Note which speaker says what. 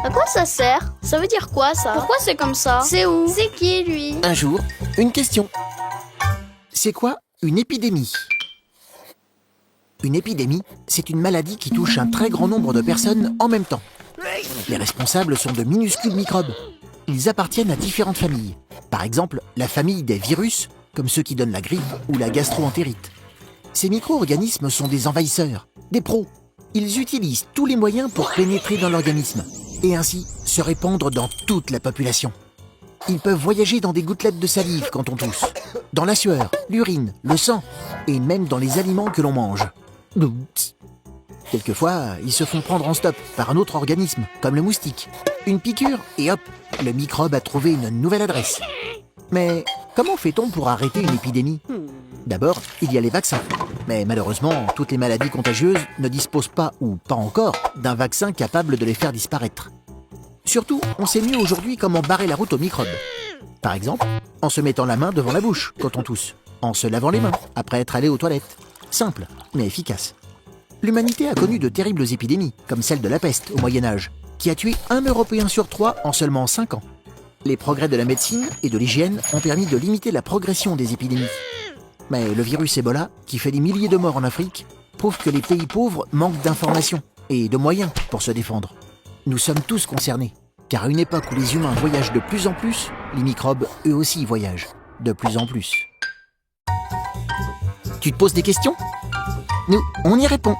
Speaker 1: À quoi ça sert? Ça veut dire quoi, ça? Pourquoi c'est comme ça? C'est où? C'est qui, lui?
Speaker 2: Un jour, une question. C'est quoi une épidémie? Une épidémie, c'est une maladie qui touche un très grand nombre de personnes en même temps. Les responsables sont de minuscules microbes. Ils appartiennent à différentes familles. Par exemple, la famille des virus, comme ceux qui donnent la grippe ou la gastro-entérite. Ces micro-organismes sont des envahisseurs, des pros. Ils utilisent tous les moyens pour pénétrer dans l'organisme et ainsi se répandre dans toute la population. Ils peuvent voyager dans des gouttelettes de salive quand on tousse, dans la sueur, l'urine, le sang et même dans les aliments que l'on mange. Oups. Quelquefois, ils se font prendre en stop par un autre organisme, comme le moustique. Une piqûre et hop, le microbe a trouvé une nouvelle adresse. Mais comment fait-on pour arrêter une épidémie? D'abord, il y a les vaccins. Mais malheureusement, toutes les maladies contagieuses ne disposent pas, ou pas encore, d'un vaccin capable de les faire disparaître. Surtout, on sait mieux aujourd'hui comment barrer la route aux microbes. Par exemple, en se mettant la main devant la bouche quand on tousse, en se lavant les mains après être allé aux toilettes. Simple, mais efficace. L'humanité a connu de terribles épidémies, comme celle de la peste au Moyen-Âge, qui a tué 1 Européen sur 3 en seulement 5 ans. Les progrès de la médecine et de l'hygiène ont permis de limiter la progression des épidémies. Mais le virus Ebola, qui fait des milliers de morts en Afrique, prouve que les pays pauvres manquent d'informations et de moyens pour se défendre. Nous sommes tous concernés, car à une époque où les humains voyagent de plus en plus, les microbes, eux aussi, voyagent de plus en plus. Tu te poses des questions? Nous, on y répond.